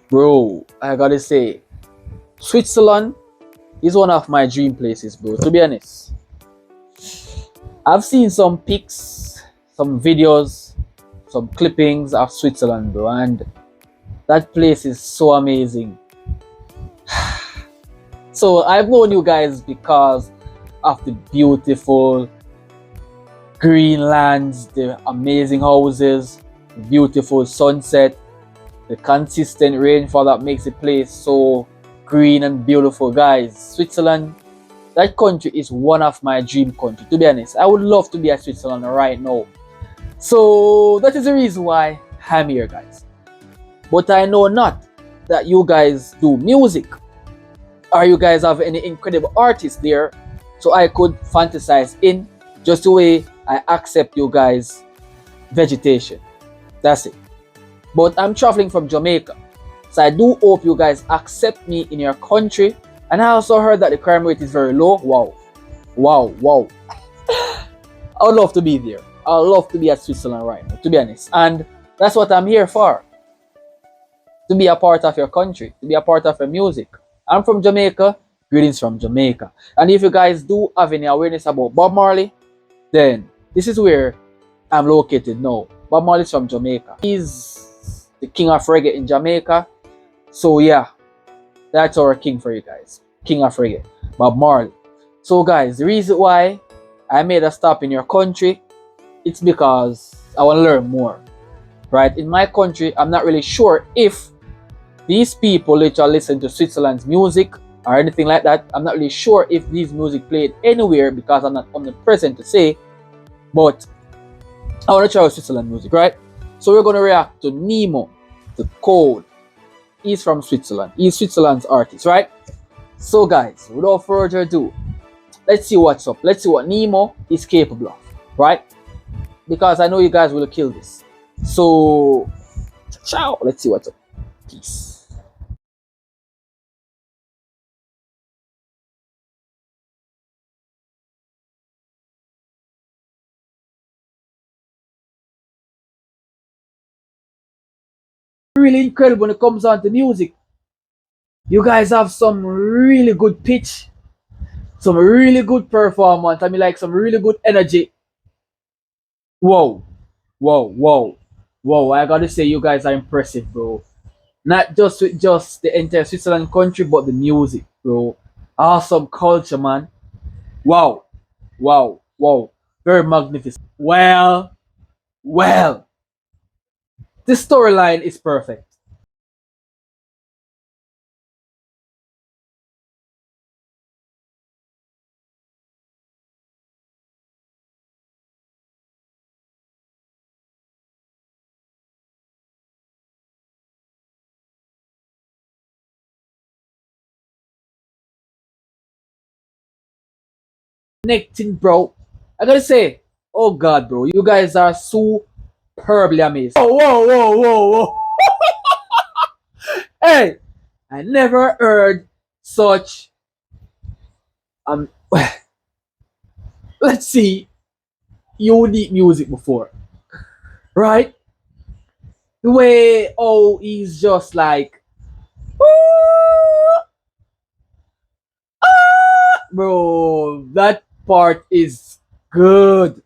Bro, I gotta say, Switzerland is one of my dream places, bro. To be honest, I've seen some pics, some videos, some clippings of Switzerland, bro, and that place is so amazing. So I've known you guys because of the beautiful green lands, the amazing houses, beautiful sunset, the consistent rainfall that makes the place so green and beautiful. Guys, Switzerland, that country is one of my dream countries. To be honest, I would love to be at Switzerland right now. So that is the reason why I'm here, guys. But I know not that you guys do music, or you guys have any incredible artists there, so I could fantasize in just the way I accept you guys' vegetation. That's it. But I'm traveling from Jamaica, so I do hope you guys accept me in your country. And I also heard that the crime rate is very low. Wow, wow, wow. I would love to be there. I would love to be at Switzerland right now, to be honest. And that's what I'm here for, to be a part of your country, to be a part of your music. I'm from Jamaica. Greetings from Jamaica. And if you guys do have any awareness about Bob Marley, then this is where I'm located now. Bob Marley's from Jamaica. He's the king of reggae in Jamaica. So yeah, that's our king for you guys. King of reggae, Bob Marley. So guys, the reason why I made a stop in your country, it's because I want to learn more. Right? In my country, I'm not really sure if these people literally listen to Switzerland's music or anything like that. I'm not really sure if these music played anywhere because I'm not omnipresent to say, but I want to try out Switzerland music, right? So we're gonna react to Nemo, the Code. He's from Switzerland. He's Switzerland's artist, right? So guys, without further ado, let's see what's up. Let's see what Nemo is capable of, right? Because I know you guys will kill this. So, ciao. Let's see what's up. Peace. Really incredible when it comes on to music. You guys have some really good pitch, some really good performance. I mean, like some really good energy. Whoa, whoa, whoa, whoa! I gotta say, you guys are impressive, bro. Not just with just the entire Switzerland country, but the music, bro. Awesome culture, man. Wow, wow, wow. Very magnificent. Well, well. This storyline is perfect. Connecting, bro. I gotta say, oh god, bro, you guys are superbly amazing. Whoa, whoa, whoa, whoa, whoa. Hey, I never heard such um let's see unique music before. Right? The way he's just like bro, that part is good.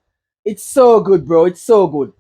It's so good, bro. It's so good.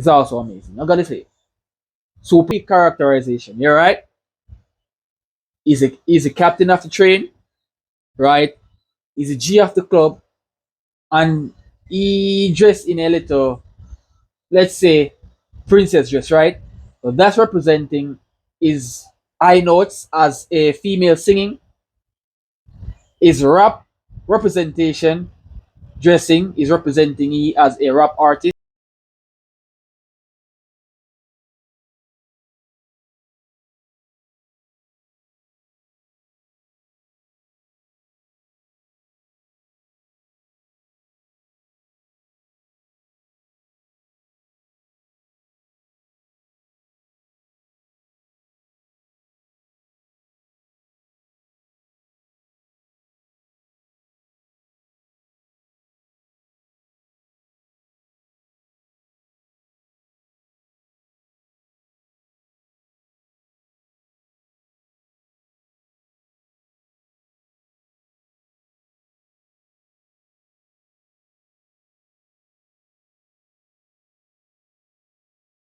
It's also amazing. I gotta say, super characterization. You're right. He's a captain of the train, right? He's a G of the club, and he dressed in a little, let's say, princess dress, right? So that's representing his high notes as a female singing, his rap representation dressing is representing he as a rap artist.